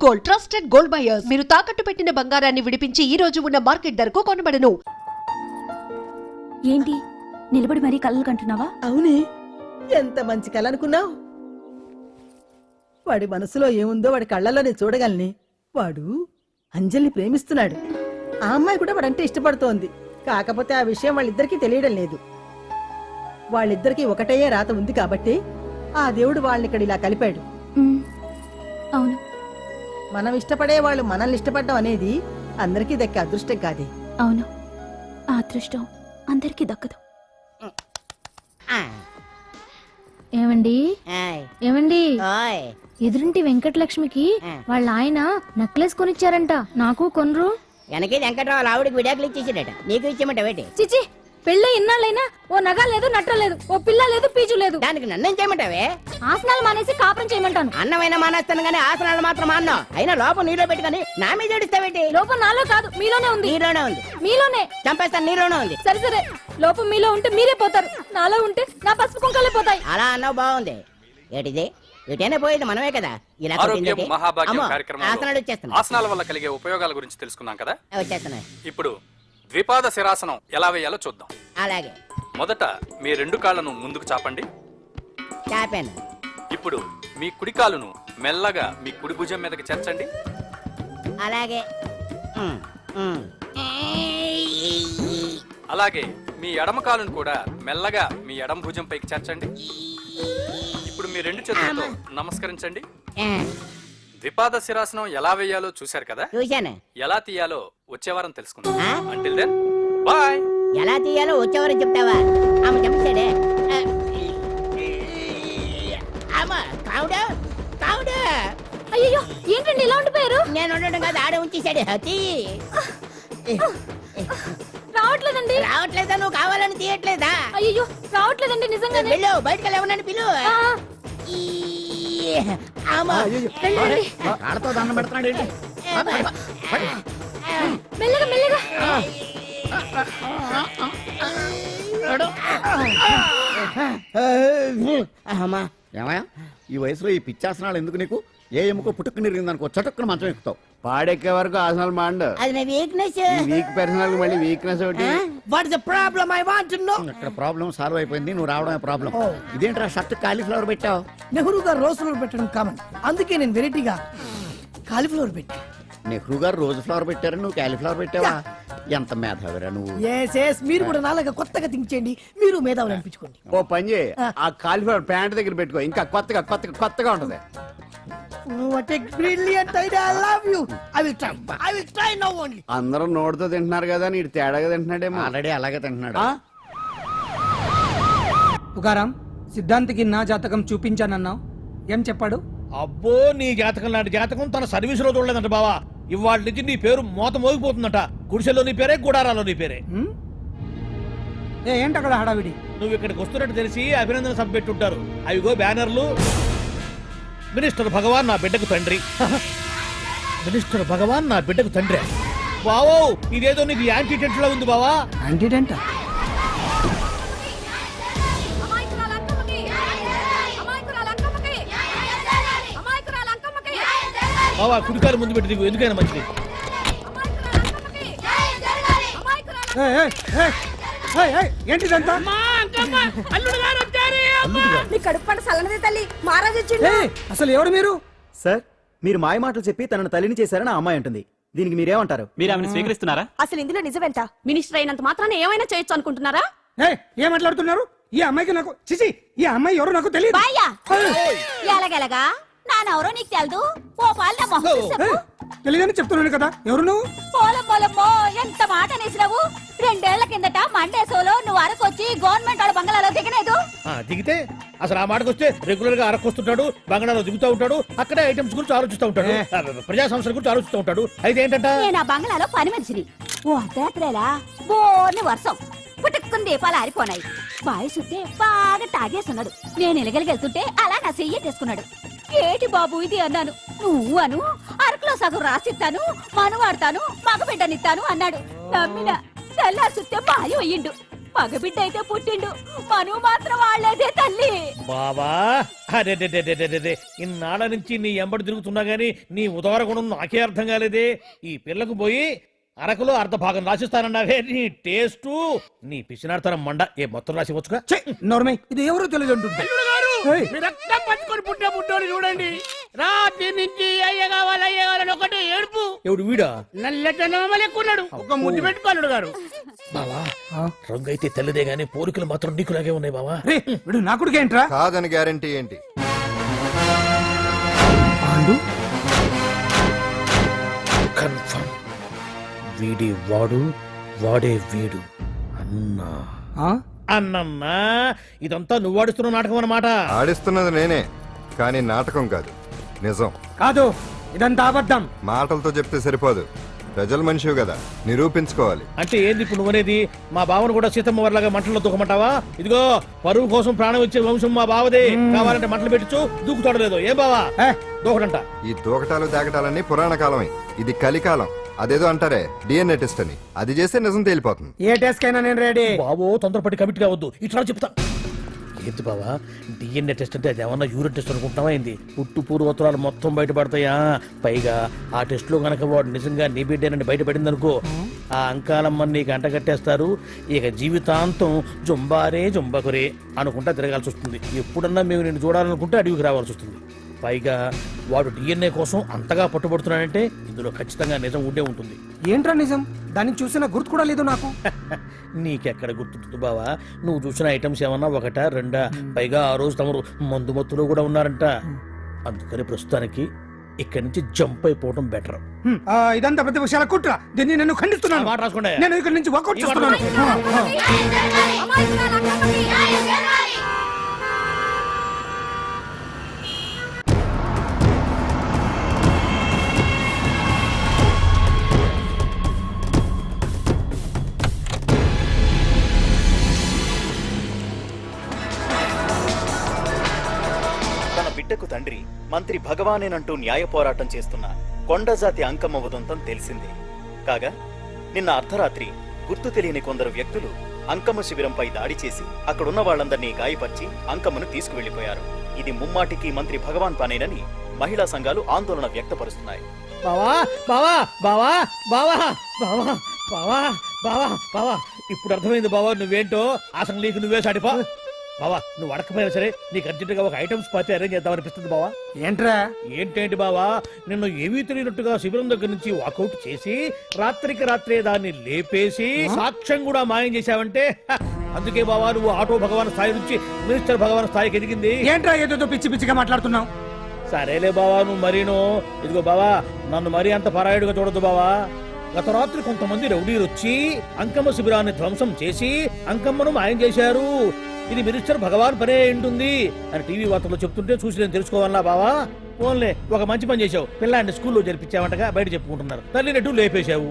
Gold, trusted gold buyers. మీరు తాకట్టు పెట్టిన బంగారాన్ని విడిపించి ఈ రోజు ఉన్న మార్కెట్ ధరకు కొనబడను. ఏంటి నిలబడి మరీ కళ్ళు కంటున్నావా? అవునే, ఎంత మంచి కళ అనుకున్నావు. వాడి మనసులో ఏముందో వాడి కళ్ళలోనే చూడగలని. వాడు అంజలిని ప్రేమిస్తున్నాడు. ఆ అమ్మాయి కూడా వాడంటే ఇష్టపడుతోంది. కాకపోతే ఆ విషయం వాళ్ళిద్దరికీ తెలియడం లేదు. వాళ్ళిద్దరికీ ఒకటయ్యే రాత ఉంది కాబట్టి ఆ దేవుడు వాళ్ళని ఇక్కడ ఇలా కలిపాడు. అవును, మనం ఇష్టపడే వాళ్ళు మనల్ని ఇష్టపడడం అనేది అందరికీ దక్కే అదృష్టం కాదే. అవును, ఆ అదృష్టం అందరికీ దక్కదు. ఏమండి ఏమండి, ఎదురింటి వెంకటలక్ష్మికి వాళ్ళ ఆయన నెక్లెస్ కొనిచ్చారంట. నాకు కొనరు. వెనకే వెంకట్రావు ఆవిడకి విడాకులు ఇచ్చేసాడట. నీకు ఇచ్చేమంట వేటి? చిచి, పెళ్ళి ఇన్నాళ్ళైనా ఓ నగ లేదు, నట్ర లేదు, ఓ పిల్ల లేదు, పీచు లేదు. దానికి నన్నేం చేయమంటావే? ఆసనాలు మానేసి కాపురం చేయమంటాను. అన్నమైనా మానేస్తాను గానీ ఆసనాలు మాత్రం అన్నావు. అయినా లోపం నీలో పెట్టుకుని నా మీద ఏడుస్తావేటి? లోపం నాలో కాదు, మీలోనే ఉంది. నీలోనే ఉంది. మీలోనే చంపేస్తాను. నీలోనే ఉంది. సరే సరే, లోపం మీలో ఉంటే మీరే పోతారు, నాలో ఉంటే నా పసుపు కుంకాలే పోతాయి. అలా అన్నావు, బాగుంది. ఏటిది? ఎటైనా పోయేది మనమే కదా. ఇలా ఆరోగ్యం మహాభాగ్యం కార్యక్రమంలో ఆసనాలు వచ్చేస్తున్నా. ఆసనాల వల్ల కలిగే ఉపయోగాల గురించి తెలుసుకున్నాం కదా. వచ్చేస్తున్నా. ఇప్పుడు ద్విపాద శిరాసనం ఎలా వేయాలో చూద్దాం. అలాగే. మొదట మీ రెండు కాళ్ళను ముందుకు చాపండి. చాపాను. ఇప్పుడు మీ కుడి కాలును మెల్లగా మీ కుడి భుజం మీదకి చేర్చండి. అలాగే. అలాగే మీ ఎడమ కాలును కూడా మెల్లగా మీ ఎడమ భుజం పైకి చేర్చండి. ఇప్పుడు మీ రెండు చేతులతో నమస్కరించండి. ద్విపాద శిరాసనం ఎలా వేయాలో చూశారు కదా. చూశాను. ఎలా తీయాలో వచ్చే వారం తెలుసుకుందాం. Until then bye. ఎలా తీయాలో వచ్చేవారు చెప్తావా? ఆమె చెప్పాడే. అయ్యో, ఏంటండి ఇలా ఉండిపోయారు? నేను ఉండడం కాదు, ఆడే ఉంచేసాడు. రావట్లేదండి. రావట్లేదా? నువ్వు కావాలని తీయట్లేదా? అయ్యో, రావట్లేదండి నిజంగానే. వెళ్ళు, బయటకు వెళ్ళవనని పిలు. కాళ్ళతో దండం పెడుతున్నాడు ఏంటి? మెల్లగా మెల్లగా. ఏమయ్యా, ఈ వయసులో ఈ పిచ్చాసనాలు ఎందుకు నీకు? ఏ ఎముకో పుట్టుకు నిరిగిందనుకో చటుక్కున మంచం ఎక్కుతావు. పాడెక్కే వరకు ఆసనాలు మాండ. అది నా వీక్నెస్. వీక్ పర్సనల్ మళ్ళీ వీక్నెస్ ఒకటి. What is the problem? I want to know. ఇక్కడ ప్రాబ్లం సాల్వ్ అయిపోయింది, నువ్వు రావడమే ప్రాబ్లం. ఇదేంట్రా షర్ట్ కాలీఫ్లవర్ పెట్టావు? నెహ్రూ గారు రోజ్ ఫ్లవర్ పెట్టడం కామన్, అందుకే నేను వెరైటీగా కాలీఫ్లవర్ పెట్టా. నెహ్రూ గారు రోజు ఫ్లవర్ పెట్టారు, నువ్వు కాలీఫ్లవర్ పెట్టావా? ఎంత మేధావిరా నువ్వు. మీరు కూడా నాలాగా కొత్తగా థింక్ చేయండి, మీరు మేధావులు అనిపించుకోండి. ఓ పని చేయి, ఆ కాలీఫ్లవర్ ప్యాంట్ దగ్గర పెట్టుకో, ఇంకా కొత్తగా ఉంటది. What a brilliant idea, I love you. I will try now only. అందరూ నోటితో తింటున్నారు కదా, నీడు తేడాగా తింటున్నాడేమో. ఆల్రెడీ అలాగే తింటున్నాడు. తుకారాం, సిద్ధాంతికి నా జాతకం చూపించానన్నావు, ఏం చెప్పాడు? అబ్బో, నీ జాతకం లాంటి జాతకం తన సర్వీస్ లో చూడలేదంట బావా. ఇవాళ నుంచి నీ పేరు మోత మోగిపోతుందట. గుడిసెలో నీ పేరే, గుడారాలో నీ పేరే. ఏంటి అక్కడ హడావిడి? నువ్వు ఇక్కడికి వస్తున్నట్టు తెలిసి అభినందన సభ పెట్టుంటారు. అవిగో బ్యానర్లు. మినిస్టర్ భగవాన్ నా బిడ్డకు తండ్రి. మినిస్టర్ భగవాన్ నా బిడ్డకు తండ్రి. బావో, ఇదేదో నీకు యాంటీటెంట్ లో ఉంది బావా. యాంటీటెంట్? బావా, కుడికారు ముందు పెట్టి దిగు, ఎందుకైనా మంచిది. ఏంటిదంతా? అసలు ఎవరు మీరు? సార్, మీరు మాయ మాటలు చెప్పి తనను తల్లిని చేశారని ఆ అమ్మాయి అంటుంది. దీనికి మీరేమంటారు? మీరు ఆమెను స్వీకరిస్తున్నారా? అసలు ఇందులో నిజమేంట? మినిస్టర్ అయినంత మాత్రాన ఏమైనా చేయొచ్చు అనుకుంటున్నారా? ఏం మాట్లాడుతున్నారు? ఈ అమ్మాయికి నాకు చిచి, ఈ అమ్మాయి ఎవరు నాకు తెలియదు. ఎలాగెలగా నానెవరో నీకు తెలదు. ఓ పాల తెలియదని చెప్తున్నాను కదా, ఎవరు నువ్వు? పోలమ్మో, ఎంత మాట అనేసినావు. 2 ఏళ్ల కిందట మండే సోలో నువ్వు అరకొచ్చి గవర్నమెంట్ వాళ్ళ బంగ్లాలో దిగలేదు. దిగితే అసలు ఆ మాటకు వస్తే రెగ్యులర్ గా అరకొస్తుంటాడు, బంగాళాలో దిగుతూ ఉంటాడు, అక్కడే ఐటమ్స్ గురించి ఆలోచిస్తూ ఉంటాడు, ప్రజా సంస్థల గురించి ఆలోచిస్తూ ఉంటాడు. అయితే ఏంటంట, నేను ఆ బంగ్లాలో పని మనిషిని. ఓ అర్ధరాత్రేలా బోర్ని వర్షం పుట్టుకుని దీపాలు ఆరిపోనాయి. బాయ్ సుట్టే బాగా తాగేస్తున్నాడు. నేను ఎలగలిగెళ్తుంటే అలా నా చెయ్యేసుకున్నాడు. ఏటి బాబు ఇది అన్నాను. నువ్వు అను, అరకులో సగం రాసిస్తాను, మనువాడతాను, మగబిడ్డనిస్తాను అన్నాడు. నమ్మిన తెల్లారి సుత్తే మాయం అయ్యిండు. మగబిడ్డ అయితే పుట్టిండు మనువు మాత్రం వాళ్ళేదే తల్లి. బావా అరే ఇన్నాళ్ళ నుంచి నీ ఎంబడి తిరుగుతున్నా గానీ నీ ఉదార గుణం నాకే అర్థం కాలేదే. ఈ పిల్లకు పోయి అరకులో అర్ధ భాగం రాసిస్తానన్నావే, నీ టేస్టు నీ పిచ్చినాడతనం మండ ఏ మొత్తం రాసి వచ్చుగా. నోర్మై ఇది ఎవరు తెలియదు అంటుంది. మీరు రక్తం పంచుకొని పుట్టే పుట్టోడు చూడండి. రాత్రి నుంచి అయ్య కావాలని ఒకటే ఏడుపు. ఎవడు వీడా? నల్లటనమలు ఎక్కున్నాడు. ఒక ముద్దు పెట్టుకోలేడు గారు. బావా రంగు అయితే తెల్లదే గానీ పోలికలు మాత్రం నీకులాగే ఉన్నాయి బావా. రే వీడు నా కొడుకేంట్రా? కాదని గ్యారంటీ ఏంటి? కన్ఫర్మ్ వీడి వాడు వాడే వీడు అన్నా. అన్నమ్మా ఇదంతా నువ్వు ఆడుస్తున్న నాటకం అన్నమాట. ఆడిస్తున్నది నేనే, కానీ నాటకం కాదు, నిజం. కాదు ఇదంతా అబద్ధం. మాటలతో చెప్తే సరిపోదు, ప్రజల మనిషివి కదా, నిరూపించుకోవాలి. అంటే ఏంది ఇప్పుడు నువ్వనేది? మా బావను కూడా సీతమ్మ వారిలాగా మంటల్లో దూకమంటావా? ఇదిగో పరువు కోసం ప్రాణం ఇచ్చే వంశం మా బావదే. కావాలంటే మంటలు పెట్టచ్చు, దూకుతాడలేదు. ఏ బావా దూకడంట. ఈ దూకటాలు దాకటాలన్నీ పురాణ కాలమే, ఇది కలికాలం. అదేదో అంటారే డిఎన్ఏ టెస్ట్ అని, అది చేస్తే నిజం తేలిపోతుంది. ఏ టెస్ట్ కైనా నేను రెడీ. బావో తొందరపడి కమిట్ కావద్దు, ఇట్లా చెప్తా. ఏంటి బావా డిఎన్ఏ టెస్ట్ అంటే అది ఏమన్నా యూరిన్ టెస్ట్ అనుకుంటున్నావా ఏంది? పుట్టు పూర్వోత్తరాలు మొత్తం బయటపడతాయా? పైగా ఆ టెస్ట్ లో గనక వాడు నిజంగా నీ బిడ్డేనని బయటపడింది అనుకో, ఆ అంకాలమ్మని నీకు అంటగట్టేస్తారు. ఇక జీవితాంతం జుంబారే జుంబకురే అనుకుంటా తిరగాల్సి వస్తుంది. ఎప్పుడన్నా మేము నిన్ను చూడాలనుకుంటే అడవికి రావాల్సి వస్తుంది. పైగా వాడు డిఎన్ఏ కోసం అంతగా పట్టుబడుతున్నాడంటే ఇందులో ఖచ్చితంగా నిజం ఉండే ఉంటుంది. ఏంట్రా నిజం? దాన్ని చూసిన గుర్తు కూడా లేదు నాకు. నీకెక్కడ గుర్తుంటుంది బావా? నువ్వు చూసిన ఐటమ్స్ ఏమన్నా ఒకటా రెండా? పైగా ఆ రోజు తమరు మందు మత్తులో కూడా ఉన్నారంట. అందుకని ప్రస్తుతానికి ఇక్కడి నుంచి జంప్ అయిపోవడం బెటర్. ఇదంతా పెద్ద విషయాల కుట్ర. దీన్ని నేను ఖండిస్తున్నాను. మాట రాసుకోండి. నేను ఇక్కడి నుంచి వర్కౌట్ చేస్తున్నాను. తన బిడ్డకు తండ్రి మంత్రి భగవానేనంటూ న్యాయ పోరాటం చేస్తున్న కొండజాతి అంకమ్మ ఉదంతం తెలిసిందే. కాగా నిన్న అర్ధరాత్రి గుర్తు తెలియని కొందరు వ్యక్తులు అంకమ్మ శిబిరంపై దాడి చేసి అక్కడున్న వాళ్ళందరినీ గాయపరిచి అంకమ్మను తీసుకువెళ్లిపోయారు. ఇది ముమ్మాటికి మంత్రి భగవాన్ పనేనని మహిళా సంఘాలు ఆందోళన వ్యక్తపరుస్తున్నాయి. బావా బావా బావా బావా బావా బావా బావా బావా ఇప్పుడు అర్థమైంది బావా నువ్వేంటో. అసలు నీకు నువ్వే సాటిపా. బావా నువ్వు అడకపోయినా సరే నీకు అర్జెంటుగా ఒక ఐటమ్స్ పార్టీ అరేంజ్ చేద్దామనిపిస్తుంది బావా. ఏంట్రా? ఏంటేంటి బావా, నిన్ను ఏమీ తెలియనట్టుగా శిబిరం దగ్గర నుంచి వాకౌట్ చేసి రాత్రికి రాత్రే దాన్ని లేపేసి సాక్ష్యం కూడా మాయం చేశావంటే అందుకే బావా నువ్వు ఆటో భగవాన్ స్థాయి నుంచి మినిస్టర్ భగవాన్ స్థాయికి ఎదిగింది. ఏంట్రా ఏదో పిచ్చి పిచ్చిగా మాట్లాడుతున్నావు? సరేలే బావా నువ్వు మరీను. ఇదిగో బావా నన్ను మరీ అంత పరాయుడుగా చూడద్దు బావా. గత రాత్రి కొంతమంది రౌడీలు వచ్చి అంకమ్మ శిబిరాన్ని ధ్వంసం చేసి అంకమ్మను మాయం చేశారు. ఇది మినిస్టర్ భగవాన్ పనే ఉంటుంది అని టీవీ వార్తల్లో చెప్తుంటే చూసి నేను తెలుసుకోవాలా బావా? ఓన్లే ఒక మంచి పని చేశావు, పిల్లాన్ని స్కూల్లో జరిపించావంటగా బయట చెప్పుకుంటున్నారు. తల్లినట్టు లేపేశావు.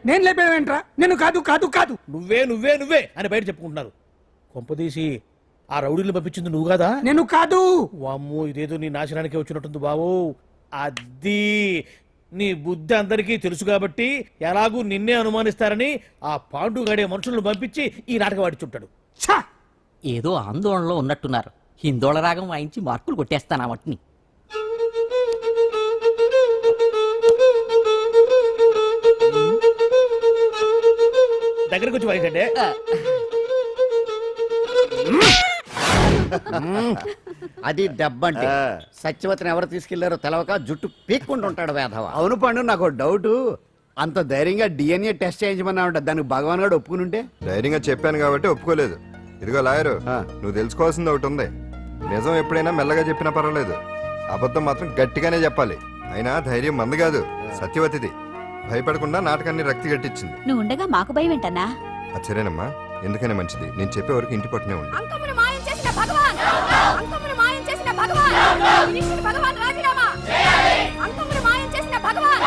నేను లేపేవేంట్రా? నేను కాదు కాదు కాదు నువ్వే నువ్వే నువ్వే అని బయట చెప్పుకుంటున్నారు. కొంపదీసి ఆ రౌడీలు పంపించింది నువ్వు కదా? నేను కాదు. వామ్మో ఇదేదో నీ నాశనానికి వచ్చినట్టుంది బావు. అది నీ బుద్ధి అందరికీ తెలుసు కాబట్టి ఎలాగూ నిన్నే అనుమానిస్తారని ఆ పాండుగాడే మనుషులను పంపించి ఈ నాటకం ఆడిచుంటాడు. ఏదో ఆందోళనలో ఉన్నట్టున్నారు. హిందోళ రాగం వాయించి మార్కులు కొట్టేస్తాను ఆ మట్టిని. దగ్గరకు వచ్చి వాయించండి. అది దెబ్బంటే సత్యవతిని ఎవరు తీసుకెళ్లారో తెలవక జుట్టు పీక్కుంటూ ఉంటాడు వేధవ. అవును పండు, నాకు డౌట్. అంత ధైర్యంగా డిఎన్ఏ టెస్ట్ చేయించమన్నా ఉంటా, దానికి భగవాన్ గారు ఒప్పుకుని ఉంటే. ధైర్యంగా చెప్పాను కాబట్టి ఒప్పుకోలేదు. ఇదిగో లాయరు, నువ్వు తెలుసుకోవాల్సింది ఒకటి ఉంది. నిజం ఎప్పుడైనా మెల్లగా చెప్పినా పర్వాలేదు, అబద్ధం మాత్రం గట్టిగానే చెప్పాలి. అయినా ధైర్యం మంది కాదు, సత్యవతిది. భయపడకుండా నాటకాన్ని రక్తి గట్టించింది. నువ్వు ఉండగా మాకు భయం ఏంటన్నా? సరేనమ్మా, ఎందుకనే మంచిది. నేను చెప్పే వరకు ఇంటి పట్టునే ఉంది. అంకమ్మను మాయం చేసిన భగవాన్! అంకమ్మను మాయం చేసిన భగవాన్! మినిస్టర్ భగవాన్ రాజీనామా! అంకమ్మను మాయం చేసిన భగవాన్!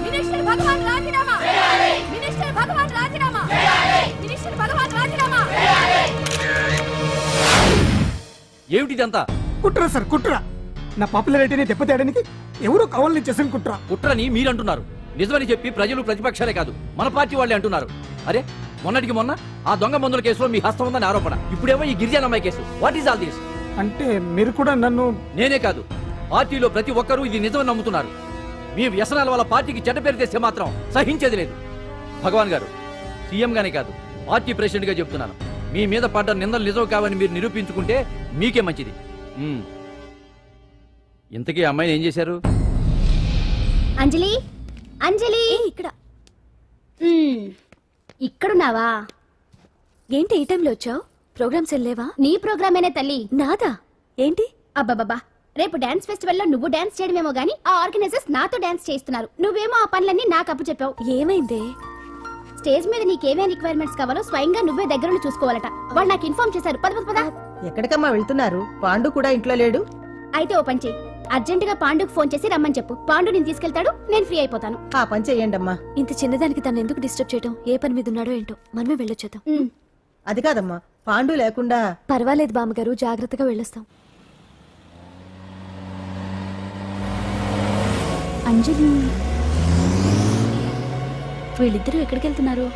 మినిస్టర్ భగవాన్ రాజీనామా! మినిస్టర్ భగవాన్ రాజీనామా! మినిస్టర్ భగవాన్ రాజీనామా! ఏమిటిదంతా? కుట్ర సార్, కుట్ర. నా పాపులారిటీని దెబ్బతేయడానికి ఎవరు కావాలని చేసిన కుట్ర. కుట్రని మీరంటున్నారు. నిజమని చెప్పి ప్రజలు ప్రతిపక్షాలే కాదు మన పార్టీ వాళ్ళే అంటున్నారు. అరే మొన్నటికి మొన్న ఆ దొంగ మందుల కేసులో మీ హస్తం ఉందని ఆరోపణ. ఇప్పుడేమో ఈ గిరిజన అమ్మాయి case. What is all this? అంటే మీరు కూడా నన్ను నేనే కాదు, పార్టీలో ప్రతి ఒక్కరూ ఇది నిజమని నమ్ముతున్నారు. మీ వ్యసనాల వల్ల పార్టీకి చెడ్డ పేరు తెస్తే మాత్రం సహించేది లేదు. భగవాన్ గారు, సీఎం గానే కాదు, పార్టీ ప్రెసిడెంట్ గా చెప్తున్నాను. మీ మీద పడ్డ నిందలు నిజం కావని మీరు నిరూపించుకుంటే మీకే మంచిది. ఇంతకీ ఆ అమ్మాయిని ఏం చేశారు? అంజలి, అంజలి, ఇక్కడ ఇక్కడున్నావా? ఏంటి ఈ టైంలో వచ్చావు? ప్రోగ్రామ్స్ వెళ్ళేవా? నీ ప్రోగ్రామేనే తల్లి. నాదా? ఏంటి? అబ్బాబాబా, రేపు డాన్స్ ఫెస్టివల్ లో నువ్వు డాన్స్ చేయడమేమో గానీ ఆ ఆర్గనైజర్స్ నాతో డాన్స్ చేయిస్తున్నారు. నువ్వేమో ఆ పనులన్నీ నాకు అప్పు చెప్పావు. ఏమైంది? స్టేజ్ మీద నీకేమేం రిక్వైర్మెంట్స్ కావాలో స్వయంగా నువ్వే దగ్గరుండి చూసుకోవాలట. వాళ్ళు నాకు ఇన్ఫార్మ్ చేశారు. పద పద పద. ఎక్కడికమ్మా వెళ్తున్నారు? పాండు కూడా ఇంట్లో లేడు. అయితే ఓ పని చెయ్యి, అర్జెంట్ గా పాండుకు ఫోన్ చేసి రమ్మని చెప్పు. పాండు నేను తీసుకెళ్తాడు, నేను ఫ్రీ అయిపోతాను. ఆ పని చెయ్యండి అమ్మా. ఇంత చిన్నదానికి తను ఎందుకు డిస్టర్బ్ చేయడం? ఏ పని మీద ఉన్నాడో ఏంటో, మనమే వెళ్ళొచ్చేద్దాం. అది కాదమ్మా, పాండు లేకుండా. పర్వాలేదు బామ్మగారు, జాగ్రత్తగా వెళ్ళొస్తాం. అంజలి, వీళ్ళిద్దరూ ఎక్కడికి వెళ్తున్నారు?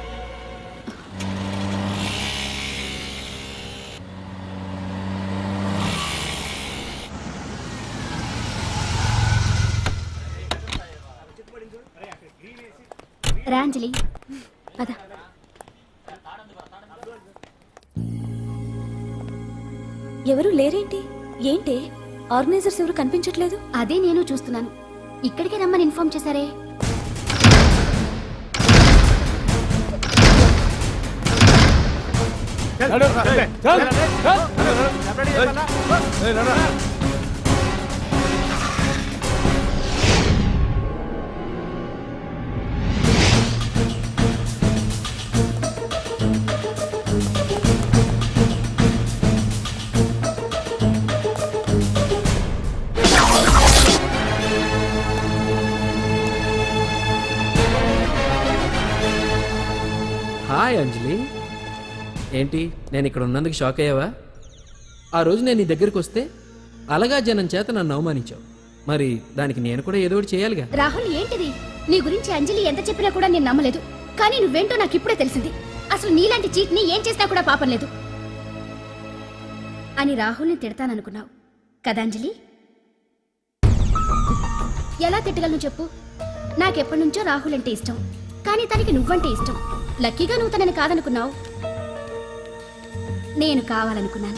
రాంజలి, పద. ఎవరు లేరేంటి? ఏంటి ఆర్గనైజర్స్ ఎవరు కనిపించట్లేదు? అదే నేను చూస్తున్నాను. ఇక్కడికే రమ్మని ఇన్ఫార్మ్ చేశారే. హాయ్ అంజలి, ఏంటి నేను ఇక్కడ ఉన్నందుకు షాక్ అయ్యావా? ఆ రోజు నేను నీ దగ్గరికి వస్తే అలగా జనం చేత నన్ను అవమానించావు. మరి దానికి నేను కూడా ఏదో ఒకటి చేయాలిగా. రాహుల్, ఏంటిది? నీ గురించి అంజలి ఎంత చెప్పినా కూడా నేను నమ్మలేదు. కానీ నువ్వేంటో నాకు ఇప్పుడే తెలిసింది. అసలు నీలాంటి చీట్ ని ఏం చేసినా కూడా పాపం లేదు అని రాహుల్ని తిడతాననుకున్నావు కదా అంజలి? ఎలా తిట్టగలను చెప్పు? నాకెప్పటి నుంచో రాహుల్ అంటే ఇష్టం, కానీ తనకి నువ్వంటే ఇష్టం. లక్కీగా నువ్వు తనని కాదనుకున్నావు, నేను కావాలనుకున్నాను.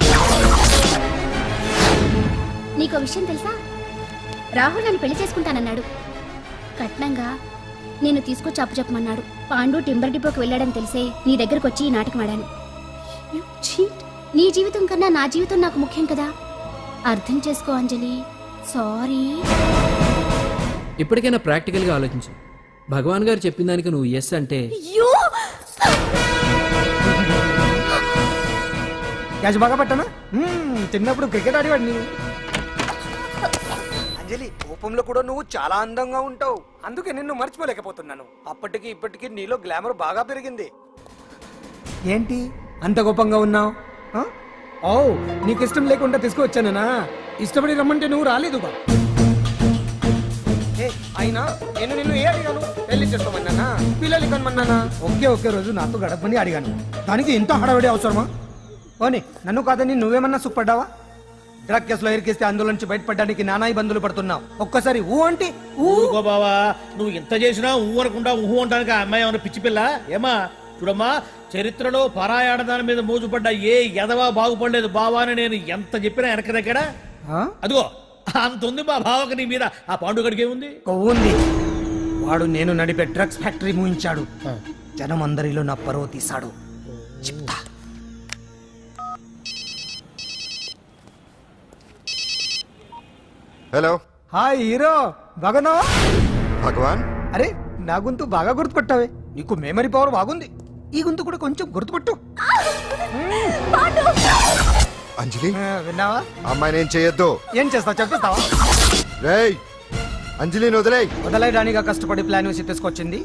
నీకో విషయం తెలుసా? రాహుల్ నన్ను పెళ్లి చేసుకుంటానన్నాడు. కట్నంగా నేను తీసుకొచ్చి అప్పు చెప్పమన్నాడు. పాండు టింబర్ డిపోకి వెళ్ళాడని తెలిసే నీ దగ్గరకు వచ్చి ఈ నాటకం ఆడాను. నీ జీవితం కన్నా నా జీవితం నాకు ముఖ్యం కదా. అర్థం చేసుకో అంజలి. సారీ. ఇప్పటికైనా ప్రాక్టికల్గా ఆలోచించు. భగవాన్ గారు చెప్పిన దానికి నువ్వు ఎస్ అంటే క్యాచ్ బాగా పట్టానా? చిన్నప్పుడు క్రికెట్ ఆడేవాడిని. అంజలి, కోపంలో కూడా నువ్వు చాలా అందంగా ఉంటావు. అందుకే నిన్ను మర్చిపోలేకపోతున్నాను. అప్పటికి ఇప్పటికి నీలో గ్లామర్ బాగా పెరిగింది. ఏంటి అంత కోపంగా ఉన్నావు? ఓ, నీకు ఇష్టం లేకుండా తీసుకువచ్చానా? ఇష్టపడి రమ్మంటే నువ్వు రాలేదు బా. అయినా నేను నిన్ను ఏ అడిగాను? పెళ్లి చేసుకోమన్నానా? పిల్లలు కనమన్నానా? ఒకే రోజు నాతో గడపని అడిగాను. దానికి ఇంత హడావిడి అవసరమా? ఓని, నన్ను కాదని నువ్వేమన్నా సుఖపడ్డావా? డ్రగ్ కేసులో ఇరికిస్తే అందులో నుంచి బయటపడడానికి నానా ఇబ్బందులు పడుతున్నావు. ఒక్కసారి ఊ అంటే ఊరుకో బావా, నువ్వు ఎంత చేసినా ఊ అనకుండా ఊహు అంటానికి ఆ అమ్మాయి ఏమైనా పిచ్చి పిల్ల? ఏమా చూడమ్మా, చరిత్రలో పరాయాడదాని మీద మోజుపడ్డ ఏ ఎదవా బాగుపడలేదు బావా అని నేను ఎంత చెప్పినా వెనక దగ్గర. అదిగో అంత ఉంది మా బావకి నీ మీద. ఆ పాండుగడికి ఏముంది? ఉంది. వాడు నేను నడిపే డ్రగ్స్ ఫ్యాక్టరీ మూయించాడు. జనం అందరిలో నా పరువు తీశాడు. చెప్తా. హలో. హాయ్ హీరో, బాగున్నావా? భగవాన్, అరే నా గొంతు బాగా గుర్తుపట్టావే. నీకు మెమరీ పవర్ బాగుంది. ఈ గొంతు కూడా కొంచెం గుర్తుపట్టు. అంజలి, విన్నావా? అమ్మాయి నేను చేయొద్దు. ఏం చేస్తావు చెప్పిస్తావా? రేయ్, అంజలిని వదిలేయ్. వదలైడానిగా కష్టపడి ప్లాన్ వేసి తీసుకొచ్చింది.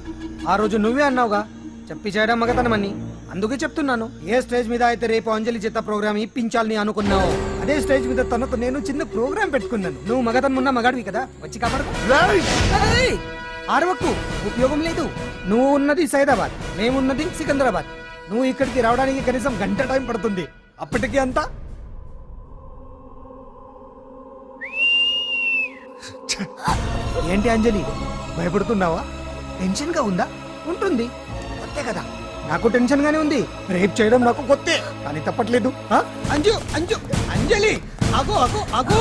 ఆ రోజు నువ్వే అన్నావుగా చెప్పి చేయడం మగతనమని. అందుకే చెప్తున్నాను. ఏ స్టేజ్ మీద అయితే రేపు అంజలి చేత ప్రోగ్రామ్ ఇప్పించాలని అనుకున్నావు, అదే స్టేజ్ మీద తనకు నేను చిన్న ప్రోగ్రామ్ పెట్టుకున్నాను. నువ్వు మగతనున్న మగాడివి కదా, వచ్చి కాపాడుకో. ఆరవకు, ఉపయోగం లేదు. నువ్వు ఉన్నది సైదాబాద్, మేమున్నది సికింద్రాబాద్. నువ్వు ఇక్కడికి రావడానికి కనీసం గంట టైం పడుతుంది, అప్పటికి అంతా ఏంటి అంజలి, భయపడుతున్నావా? టెన్షన్ గా ఉందా? ఉంటుంది, కొత్తే కదా. నాకు టెన్షన్ గానే ఉంది. రేప్ చేయడం నాకు కొత్తే, కానీ తప్పట్లేదు. అంజు అంజు అంజలి, ఆగు ఆగు ఆగు.